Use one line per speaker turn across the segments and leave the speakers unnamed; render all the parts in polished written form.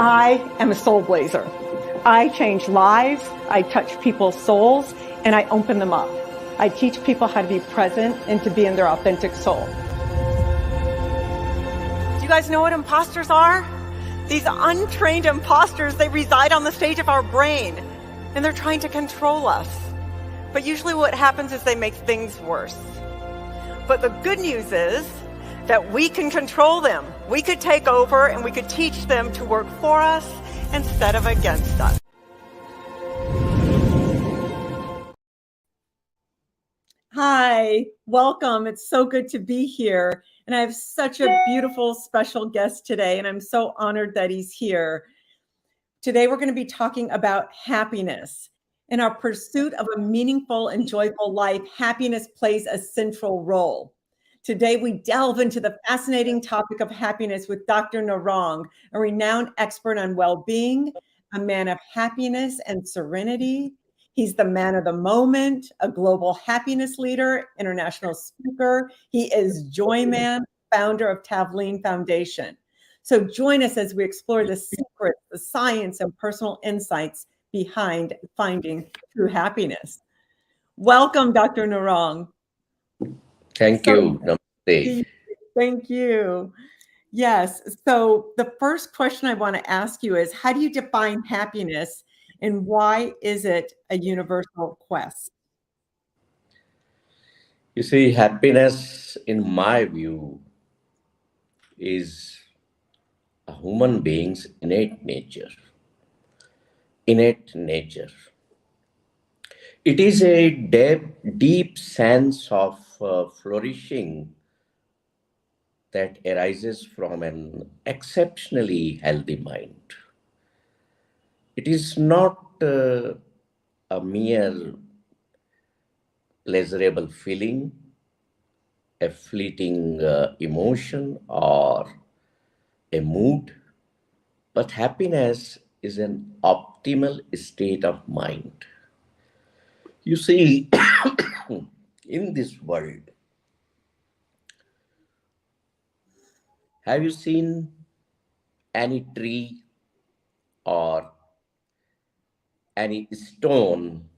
I am a soul blazer. I change lives, I touch people's souls, and I open them up. I teach people how to be present and to be in their authentic soul. Do you guys know what imposters are? These untrained imposters, they reside on the stage of our brain, and they're trying to control us. But usually what happens is they make things worse. But the good news is that we can control them. We could take over and we could teach them to work for us instead of against us. Hi, welcome. It's so good to be here. And I have such a beautiful special guest today, and I'm so honored that he's here. Today, we're going to be talking about happiness. In our pursuit of a meaningful and joyful life, happiness plays a central role. Today, we delve into the fascinating topic of happiness with Dr. Narang, a renowned expert on well-being, a man of happiness and serenity. He's the man of the moment, a global happiness leader, international speaker. He is Joy Man, founder of 𝒂𝒊𝒏𝒈 Foundation. So join us as we explore the secrets, the science, and personal insights behind finding true happiness. Welcome, Dr. Narang.
Thank you. Namaste.
Thank you. Yes. So the first question I want to ask you is, how do you define happiness, and why is it a universal quest?
You see, happiness, in my view, is a human being's innate nature. Innate nature. It is a deep sense of flourishing that arises from an exceptionally healthy mind. It is not a mere pleasurable feeling, a fleeting emotion, or a mood, but happiness is an optimal state of mind. You see, in this world, have you seen any tree or any stone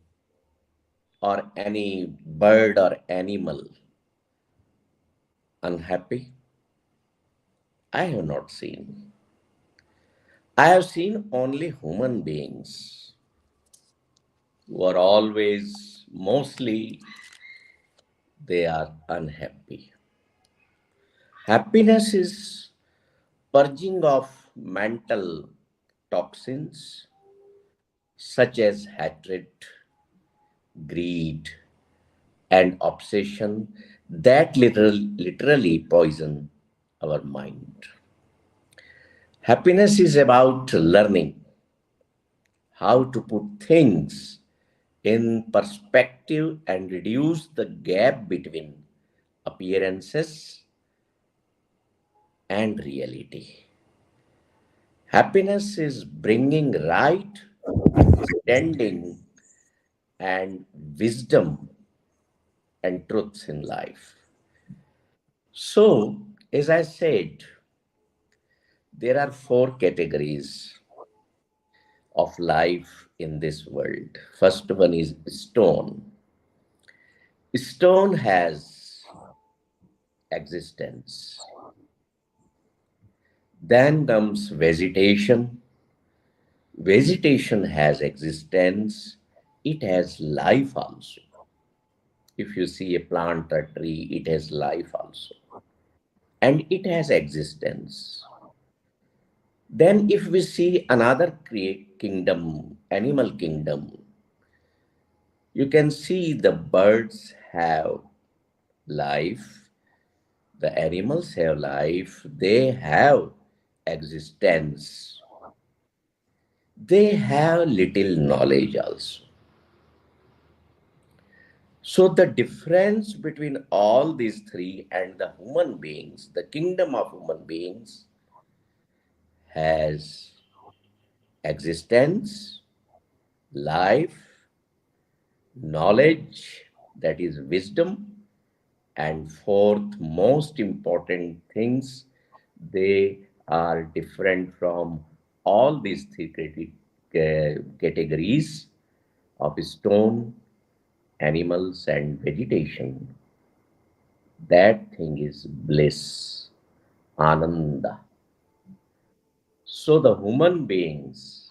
or any bird or animal unhappy? I have not seen. I have seen only human beings who are always, mostly, they are unhappy. Happiness is purging of mental toxins such as hatred, greed, and obsession that literally poison our mind. Happiness is about learning how to put things in perspective and reduce the gap between appearances and reality. Happiness is bringing right, understanding, and wisdom and truths in life. So, as I said, there are 4 categories of life in this world. First one is stone. Stone has existence. Then comes vegetation. Vegetation has existence. It has life also. If you see a plant or tree, it has life also. And it has existence. Then if we see another kingdom, animal kingdom, you can see the birds have life, the animals have life, they have existence. They have little knowledge also. So the difference between all these 3 and the human beings, the kingdom of human beings, has existence, life, knowledge, that is wisdom, and 4th most important things, they are different from all these categories of stone, animals, and vegetation, that thing is bliss, ananda. So the human beings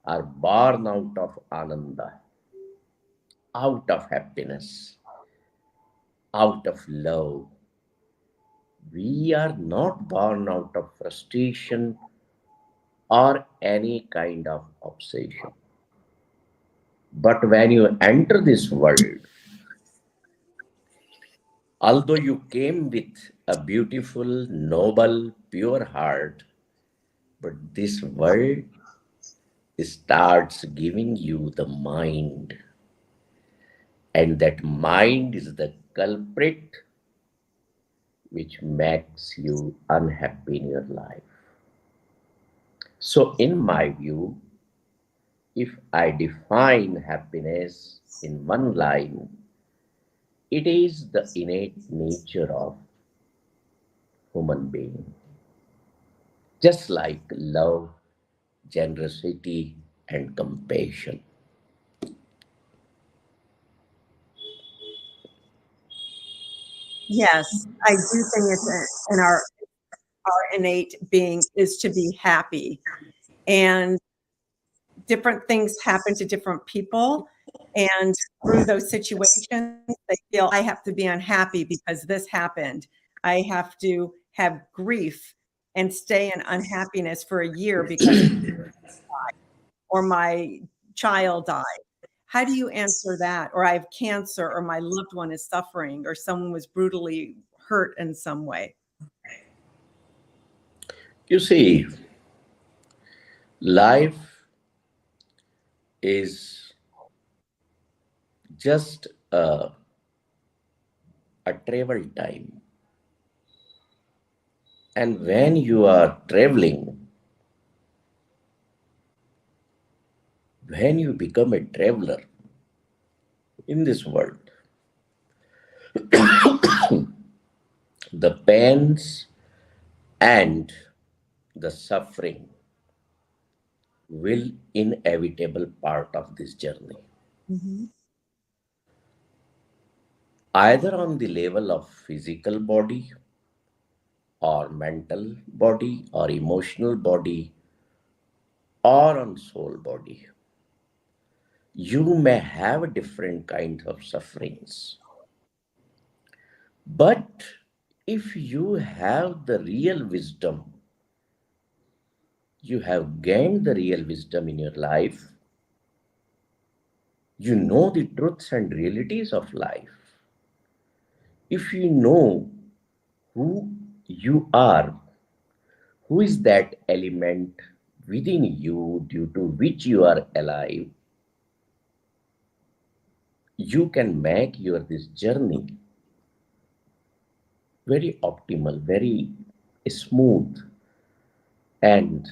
are born out of ananda, out of happiness, out of love. We are not born out of frustration or any kind of obsession. But when you enter this world, although you came with a beautiful, noble, pure heart, but this world starts giving you the mind, and that mind is the culprit which makes you unhappy in your life. So, in my view, if I define happiness in one line, it is the innate nature of human being, just like love, generosity, and compassion.
Yes, I do think it's in our innate being is to be happy. And different things happen to different people. And through those situations, they feel I have to be unhappy because this happened. I have to have grief and stay in unhappiness for a year because or my child died. How do you answer that? Or I have cancer, or my loved one is suffering, or someone was brutally hurt in some way.
You see, life is just a travel time. And when you are traveling, when you become a traveler in this world, the pains and the suffering will inevitable part of this journey, either on the level of physical body or mental body or emotional body or on soul body. You may have different kinds of sufferings, but if you have the real wisdom, you have gained the real wisdom in your life, you know the truths and realities of life. If you know who you are, who is that element within you due to which you are alive, you can make your this journey very optimal, very smooth, and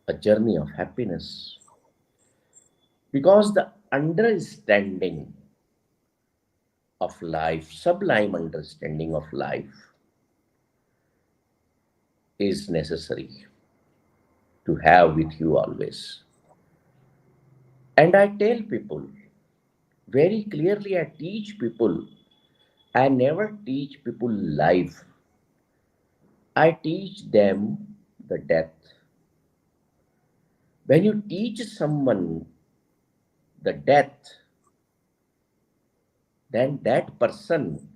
a journey of happiness. Because the understanding of life, sublime understanding of life, is necessary to have with you always. And I tell people very clearly, I teach people, I never teach people life. I teach them the death. When you teach someone the death, then that person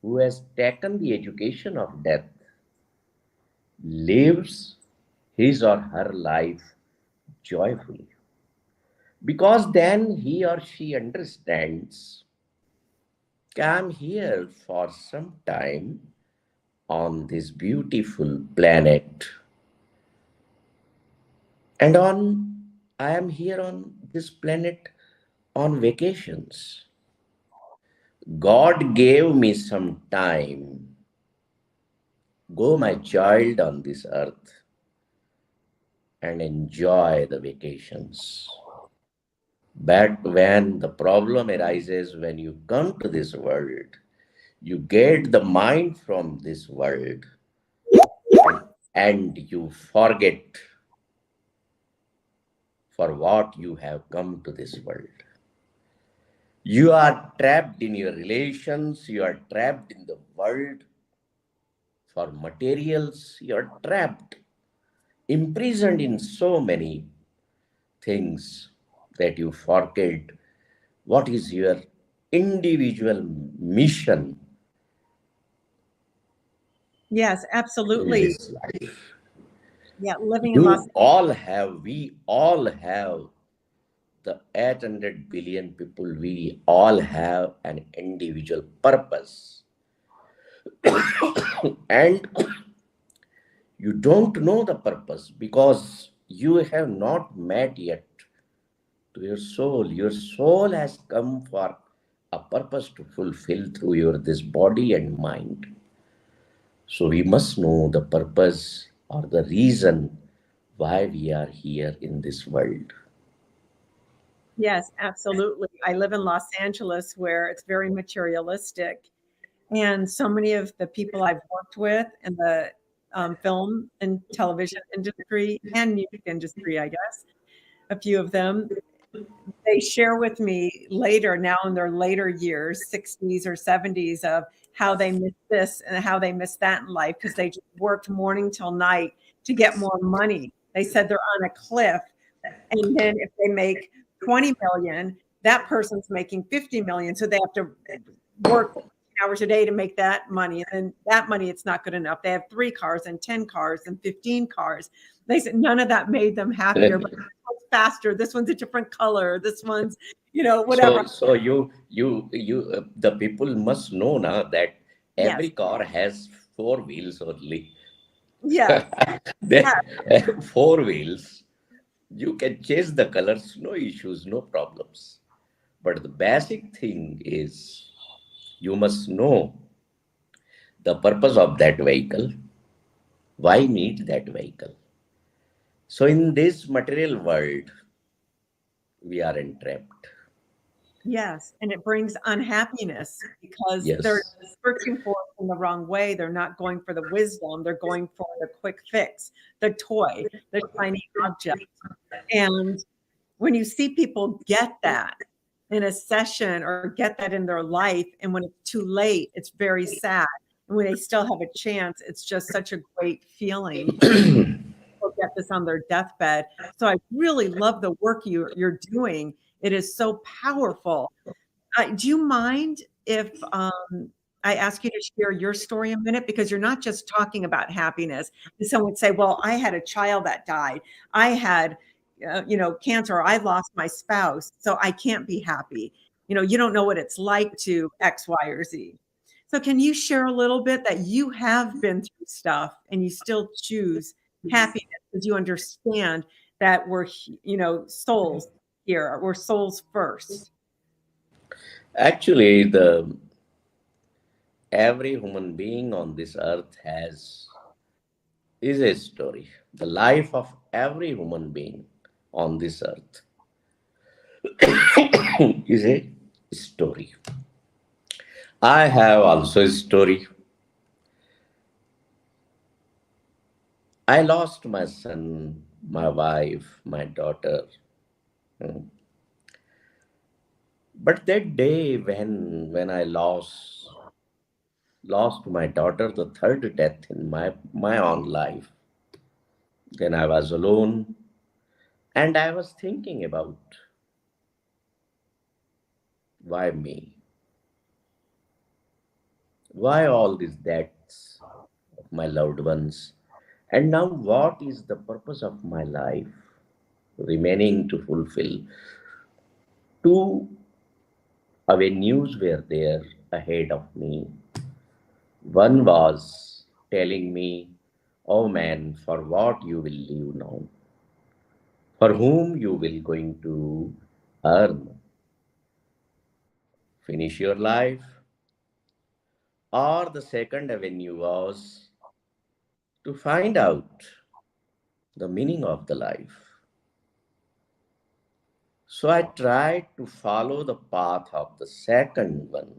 who has taken the education of death lives his or her life joyfully. Because then he or she understands, I'm here for some time on this beautiful planet, and I am here on this planet on vacations. God gave me some time. Go, my child, on this earth and enjoy the vacations. But when the problem arises, when you come to this world, you get the mind from this world, and you forget for what you have come to this world. You are trapped in your relations, you are trapped in the world for materials, you are trapped, imprisoned in so many things that you forget what is your individual mission
Yes,
in
absolutely.
this life.
Yeah, living in Los
We all have, the 800 billion people, we all have an individual purpose. And you don't know the purpose because you have not met yet to your soul. Your soul has come for a purpose to fulfill through your this body and mind. So we must know the purpose or the reason why we are here in this world.
Yes, absolutely. I live in Los Angeles where it's very materialistic. And so many of the people I've worked with in the film and television industry and music industry, I guess, a few of them, they share with me later, now in their later years, 60s or 70s, of how they miss this and how they miss that in life because they just worked morning till night to get more money. They said they're on a cliff. And then if they make 20 million, that person's making 50 million. So they have to work hours a day to make that money. And that money, it's not good enough. They have 3 cars and 10 cars and 15 cars. They said none of that made them happier. But this one's faster. This one's a different color. This one's, whatever.
So the people must know now that
Yes.
every car has 4 wheels only.
Yes.
Then
Yes.
4 wheels, you can change the colors, no issues, no problems. But the basic thing is you must know the purpose of that vehicle, why need that vehicle. So in this material world, we are entrapped.
Yes, and it brings unhappiness because they're
Yes.
searching for it in the wrong way. They're not going for the wisdom. They're going for the quick fix, the toy, the shiny object. And when you see people get that in a session or get that in their life, and when it's too late, it's very sad. And when they still have a chance, it's just such a great feeling to get this on their deathbed. So I really love the work you're doing. It is so powerful. Do you mind if I ask you to share your story a minute? Because you're not just talking about happiness. Someone would say, well, I had a child that died. I had, cancer. I lost my spouse. So I can't be happy. You don't know what it's like to X, Y, or Z. So can you share a little bit that you have been through stuff and you still choose happiness because you understand that we're, souls here. We're souls first.
Actually, the every human being on this earth has is a story. The life of every human being on this earth is a story. I have also a story. I lost my son, my wife, my daughter. Hmm. But that day when I lost my daughter, the third death in my own life, then I was alone and I was thinking about why me? Why all these deaths of my loved ones? And now, what is the purpose of my life remaining to fulfill? Two avenues were there ahead of me. One was telling me, oh man, for what you will live now, for whom you will going to earn, finish your life. Or the second avenue was to find out the meaning of the life. So I tried to follow the path of the second one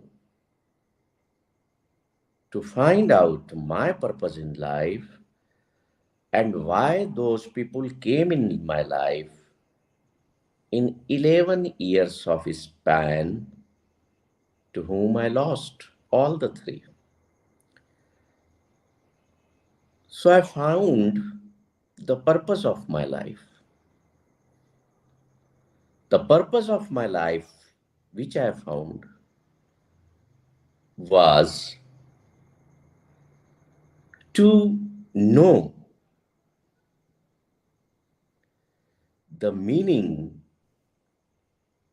to find out my purpose in life and why those people came in my life in 11 years of span, to whom I lost all the three. So I found the purpose of my life. The purpose of my life, which I found, was to know the meaning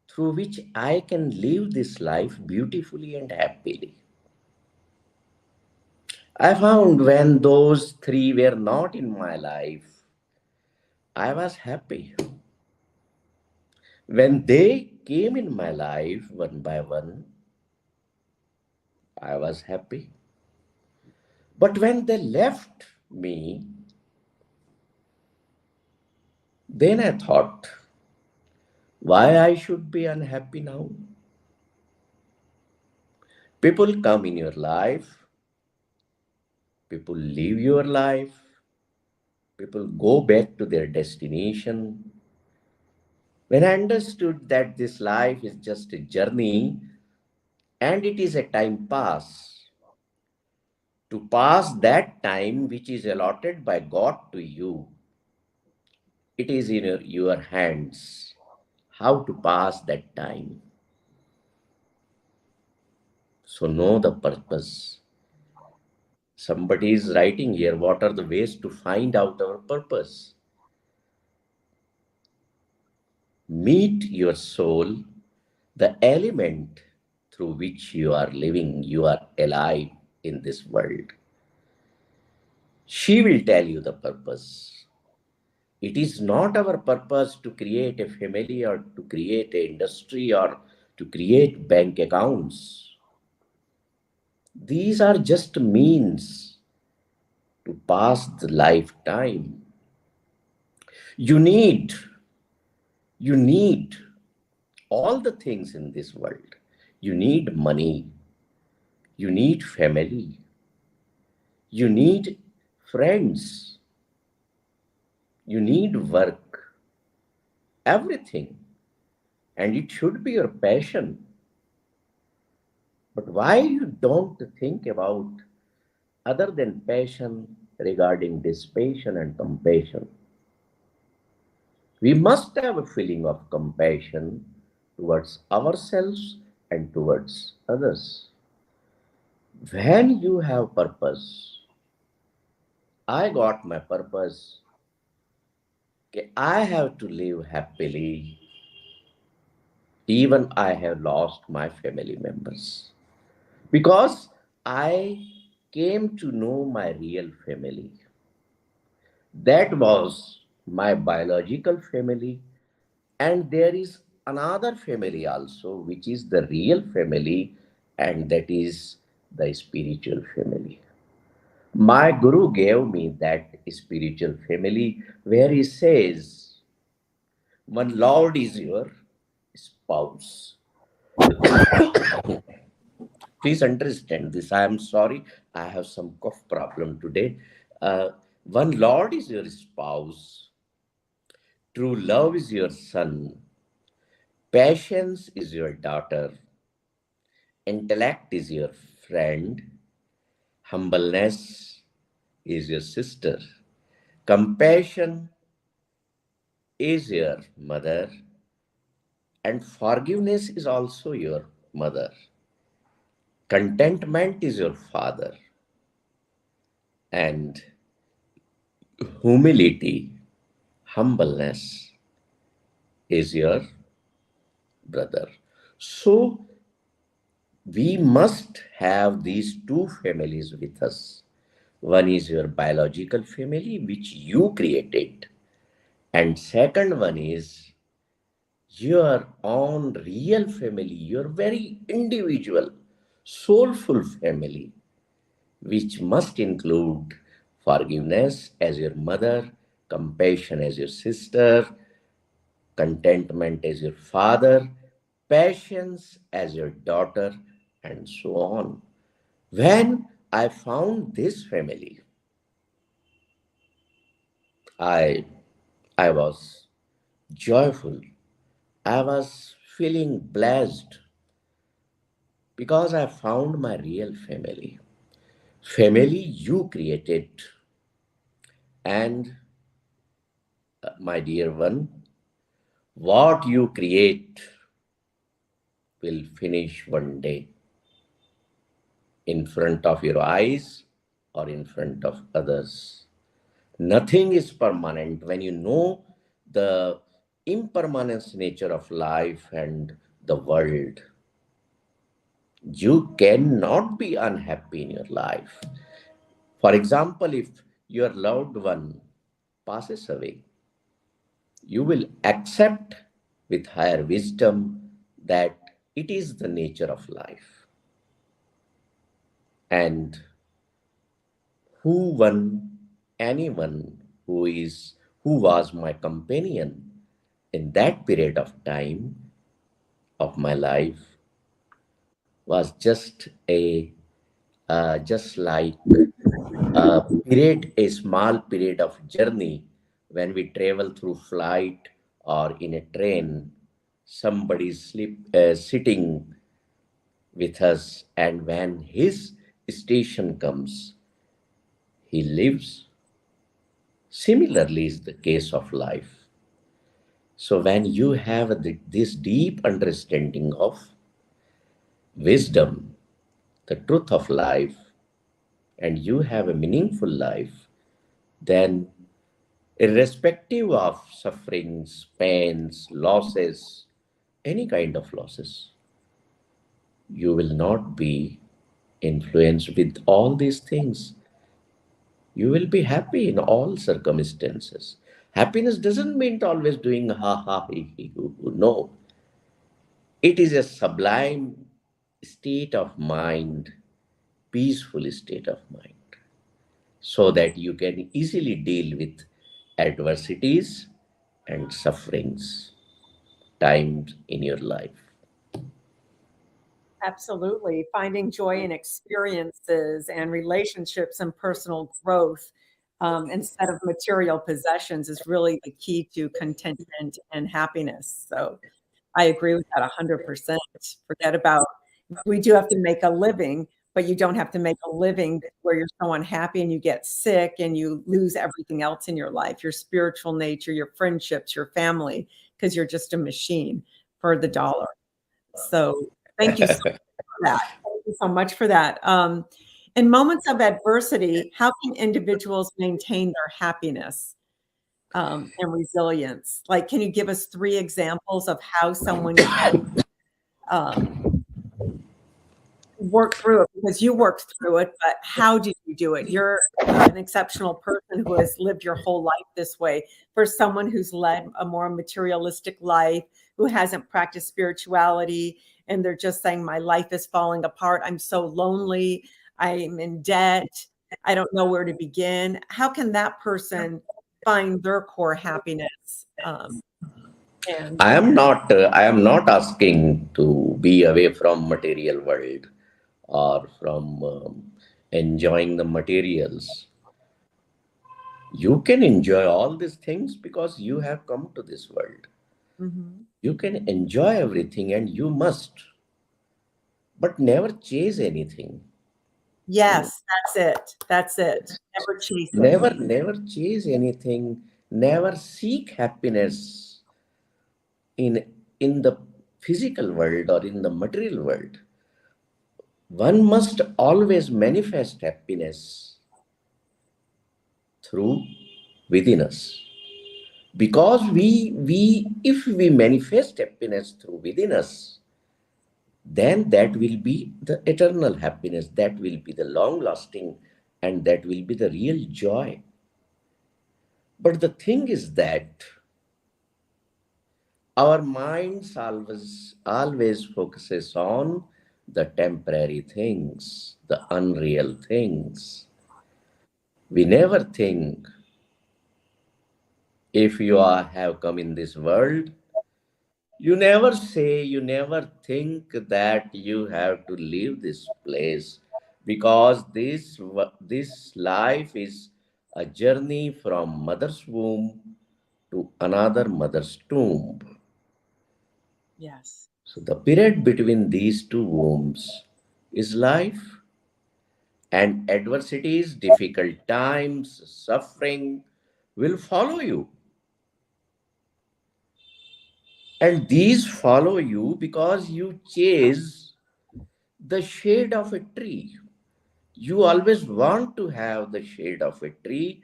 through which I can live this life beautifully and happily. I found when those three were not in my life, I was happy. When they came in my life one by one, I was happy. But when they left me, then I thought, why I should be unhappy now? People come in your life, people leave your life, people go back to their destination. When I understood that this life is just a journey and it is a time pass, to pass that time which is allotted by God to you, it is in your hands how to pass that time. So know the purpose. Somebody is writing here, what are the ways to find out our purpose? Meet your soul, the element through which you are living, you are alive in this world. She will tell you the purpose. It is not our purpose to create a family or to create an industry or to create bank accounts. These are just means to pass the lifetime. You need, you need all the things in this world. You need money. You need family. You need friends. You need work. Everything. And it should be your passion. But why you don't think about other than passion regarding this passion and compassion? We must have a feeling of compassion towards ourselves and towards others. When you have purpose, I got my purpose. Okay, I have to live happily, even I have lost my family members. Because I came to know my real family. That was my biological family, and there is another family also, which is the real family, and that is the spiritual family. My guru gave me that spiritual family where he says, one Lord is your spouse. Please understand this. I am sorry, I have some cough problem today. One Lord is your spouse. True love is your son. Patience is your daughter. Intellect is your friend. Humbleness is your sister. Compassion is your mother. And forgiveness is also your mother. Contentment is your father. And humility, humbleness is your brother. So we must have these two families with us. One is your biological family, which you created. And second one is your own real family, your very individual, soulful family, which must include forgiveness as your mother, compassion as your sister, contentment as your father, patience as your daughter, and so on. When I found this family, I I was joyful. I was feeling blessed because I found my real family. Family you created. And my dear one, what you create will finish one day in front of your eyes or in front of others. Nothing is permanent. When you know the impermanence nature of life and the world, you cannot be unhappy in your life. For example, if your loved one passes away, you will accept with higher wisdom that it is the nature of life. And anyone who was my companion in that period of time of my life was just like a small period of journey when we travel through flight or in a train. Somebody sitting with us, and when his station comes, he lives. Similarly, is the case of life. So when you have this deep understanding of wisdom, the truth of life, and you have a meaningful life, then irrespective of sufferings, pains, losses, any kind of losses, you will not be influenced with all these things. You will be happy in all circumstances. Happiness doesn't mean always doing ha ha he he hoo, hoo. No, it is a sublime state of mind, peaceful state of mind, so that you can easily deal with adversities and sufferings times in your life.
Absolutely. Finding joy in experiences and relationships and personal growth instead of material possessions is really the key to contentment and happiness. So I agree with that 100%. Forget about, we do have to make a living, but you don't have to make a living where you're so unhappy and you get sick and you lose everything else in your life, your spiritual nature, your friendships, your family, because you're just a machine for the dollar. So thank you so much for that. Thank you so much for that. In moments of adversity, how can individuals maintain their happiness and resilience? Like, can you give us 3 examples of how someone can work through it? Because you worked through it, but how did you do it? You're an exceptional person who has lived your whole life this way. For someone who's led a more materialistic life, who hasn't practiced spirituality, and they're just saying, my life is falling apart. I'm so lonely. I'm in debt. I don't know where to begin. How can that person find their core happiness? And
I am not asking to be away from material world or from enjoying the materials. You can enjoy all these things because you have come to this world.
Mhm.
You can enjoy everything and you must, but never chase anything. You know,
Yes, that's it. That's it. Never chase anything.
never chase anything. Never seek happiness in the physical world or in the material world. One must always manifest happiness through within us. Because we if we manifest happiness through within us, then that will be the eternal happiness, that will be the long lasting, and that will be the real joy. But the thing is that our minds always focuses on the temporary things, the unreal things. We never think, if have come in this world, you never think that you have to leave this place, because this life is a journey from mother's womb to another mother's tomb.
Yes.
So the period between these two wombs is life, and adversities, difficult times, suffering will follow you. And these follow you because you chase the shade of a tree. You always want to have the shade of a tree,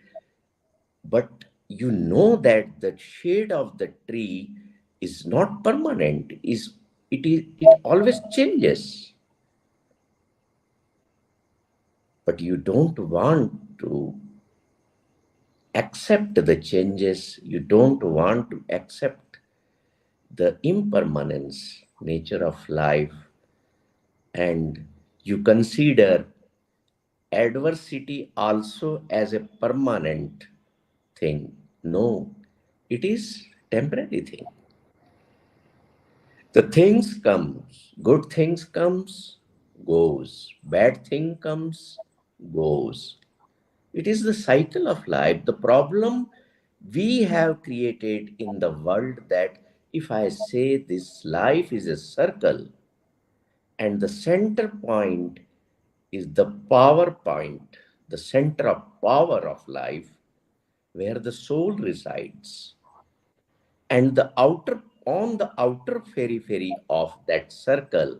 but you know that the shade of the tree is not permanent, it always changes. But you don't want to accept the changes, you don't want to accept the impermanence nature of life, and you consider adversity also as a permanent thing. No, it is temporary thing. The things comes, good things comes, goes, bad thing comes, goes. It is the cycle of life. The problem we have created in the world, that if I say this life is a circle and the center point is the power point, the center of power of life, where the soul resides, and the outer on the outer periphery of that circle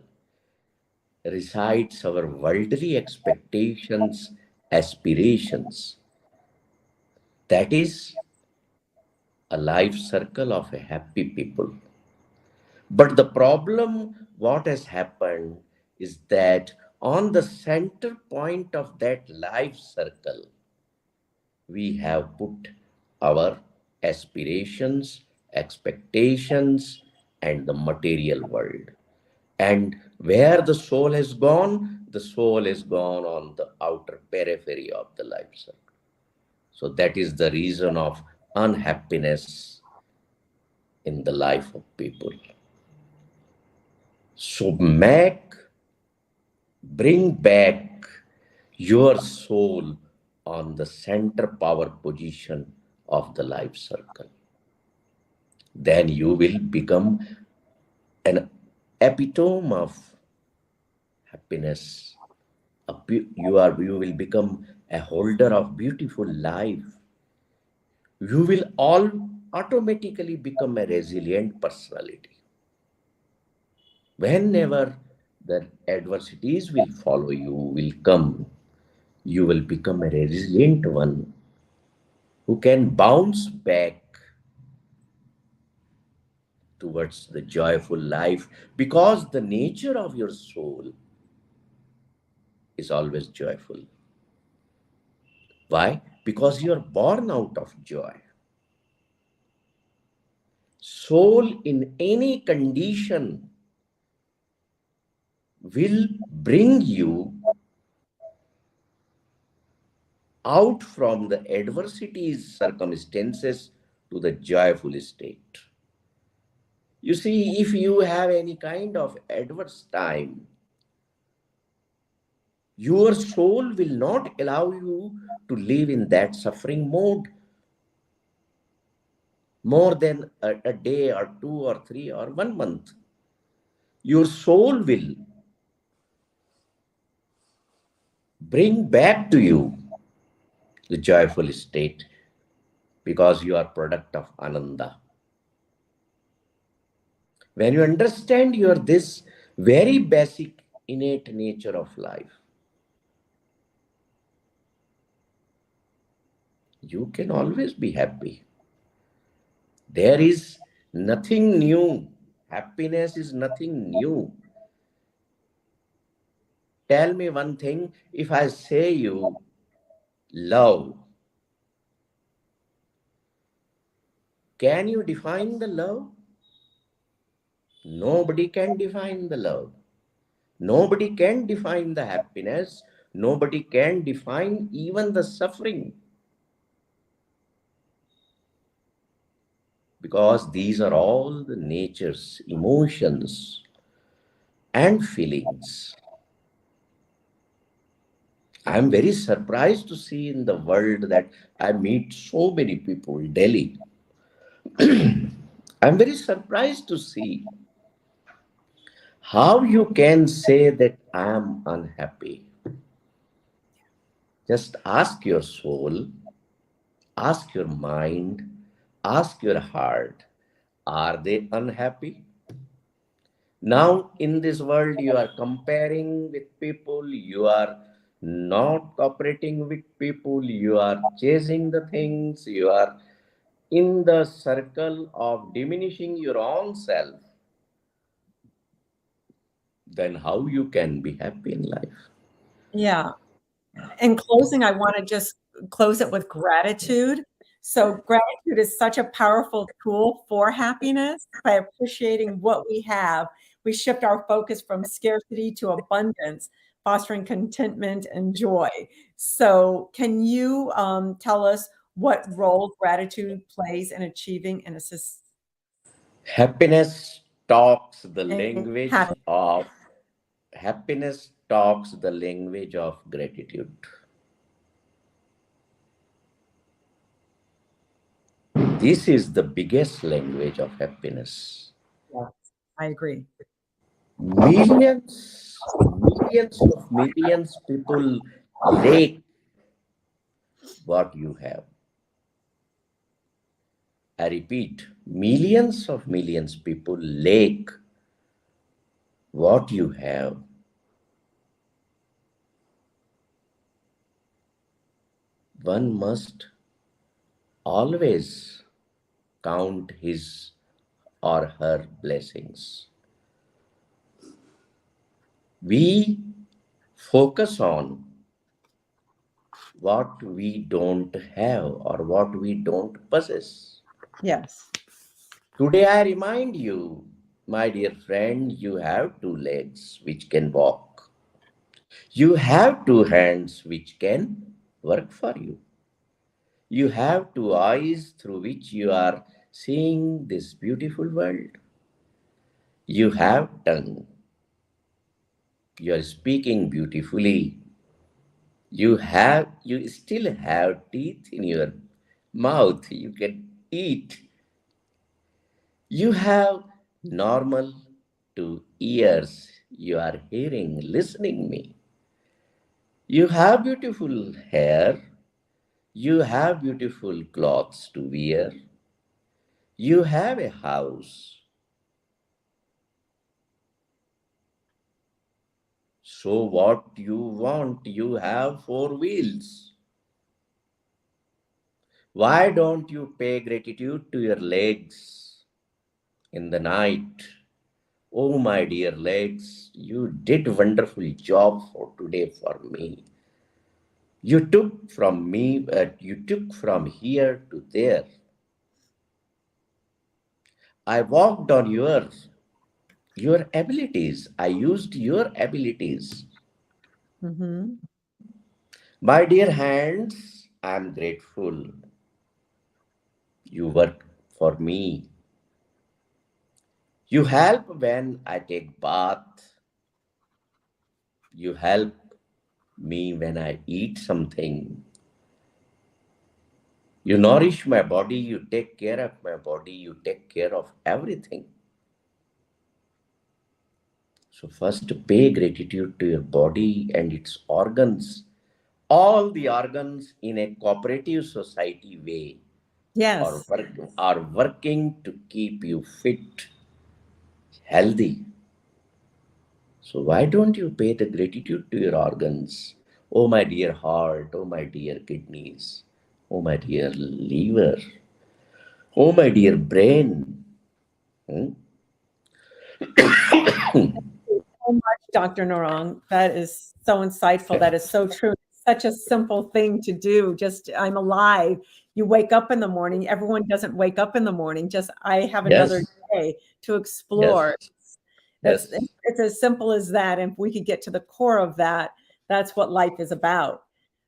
resides our worldly expectations, aspirations. That is a life circle of a happy people. But the problem, what has happened, is that on the center point of that life circle, we have put our aspirations, expectations, and the material world. And where the soul has gone, the soul has gone on the outer periphery of the life circle. So that is the reason of unhappiness in the life of people. So bring back your soul on the center power position of the life circle. Then you will become an epitome of happiness. You will become a holder of beautiful life. You will all automatically become a resilient personality. Whenever the adversities will follow you, will come, you will become a resilient one who can bounce back towards the joyful life, because the nature of your soul is always joyful. Why? Because you are born out of joy. Soul in any condition will bring you out from the adversities, circumstances, to the joyful state. You see, if you have any kind of adverse time, your soul will not allow you to live in that suffering mode more than a day or 2 or 3 or 1 month. Your soul will bring back to you the joyful state, because you are product of Ananda. When you understand your this very basic innate nature of life, you can always be happy. There is nothing new. Happiness is nothing new. Tell me one thing, if I say you love, can you define the love? Nobody can define the love. Nobody can define the happiness. Nobody can define even the suffering. Because these are all the nature's emotions and feelings. I'm very surprised to see in the world that I meet so many people daily. I'm very surprised to see how you can say that I am unhappy. Just ask your soul, ask your mind, ask your heart. Are they unhappy? Now, in this world, you are comparing with people, you are not cooperating with people, you are chasing the things, you are in the circle of diminishing your own self. Then, how you can be happy in life?
Yeah. In closing, I want to just close it with gratitude. So gratitude is such a powerful tool for happiness. By appreciating what we have, we shift our focus from scarcity to abundance, fostering contentment and joy. So can you tell us what role gratitude plays in achieving and assist
Happiness talks the
in
language
happiness?
of happiness talks the language of gratitude. This is the biggest language of happiness.
Yes, I agree.
Millions of millions people lack what you have. I repeat, millions people lack what you have. One must always count his or her blessings. We focus on what we don't have or what we don't possess.
Yes.
Today, I remind you, my dear friend, you have two legs which can walk. You have two hands which can work for you. You have two eyes through which you are seeing this beautiful world. You have tongue. You are speaking beautifully. You still have teeth in your mouth. You can eat. You have normal two ears. You are hearing, listening me. You have beautiful hair. You have beautiful clothes to wear. You have a house. So what you want, you have four wheels. Why don't you pay gratitude to your legs in the night? Oh, my dear legs, you did wonderful job for today for me. You took from here to there. I walked on your abilities. I used your abilities.
Mm-hmm.
My dear hands, I am grateful. You work for me. You help when I take bath. You help me when I eat something. You nourish my body, you take care of my body, you take care of everything. So, first, pay gratitude to your body and its organs. All the organs in a cooperative society way
Yes.
are working to keep you fit, healthy. So, why don't you pay the gratitude to your organs? Oh, my dear heart, oh, my dear kidneys, oh, my dear liver, oh, my dear brain. Hmm?
So much, Dr. Narang. That is so insightful. That is so true. Such a simple thing to do. Just, I'm alive. You wake up in the morning. Everyone doesn't wake up in the morning. Just, I have another
Yes,
day to
yes,
explore. That's,
yes.
it's as simple as that. And if we could get to the core of that, that's what life is about.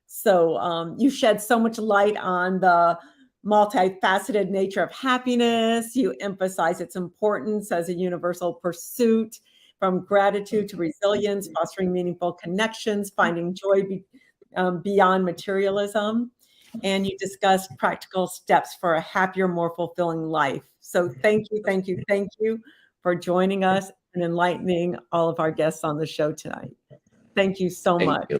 So you shed so much light on the multifaceted nature of happiness. You emphasize its importance as a universal pursuit, from gratitude to resilience, fostering meaningful connections, finding joy beyond materialism. And you discussed practical steps for a happier, more fulfilling life. So thank you for joining us and enlightening all of our guests on the show tonight. Thank you so much.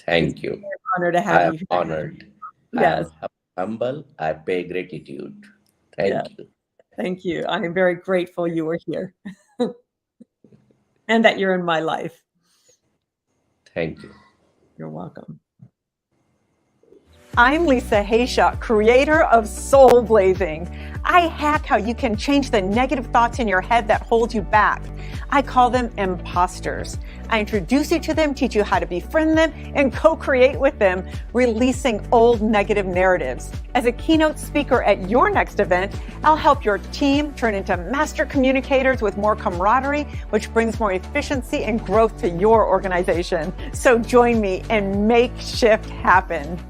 Thank you.
It's an honor to have you.
I'm honored.
Yes.
I am humble. I pay gratitude. Thank you.
Thank you. I am very grateful you were here and that you're in my life.
Thank you.
You're welcome. I'm Lisa Haisha, creator of SoulBlazing. I hack how you can change the negative thoughts in your head that hold you back. I call them imposters. I introduce you to them, teach you how to befriend them, and co-create with them, releasing old negative narratives. As a keynote speaker at your next event, I'll help your team turn into master communicators with more camaraderie, which brings more efficiency and growth to your organization. So join me and make shift happen.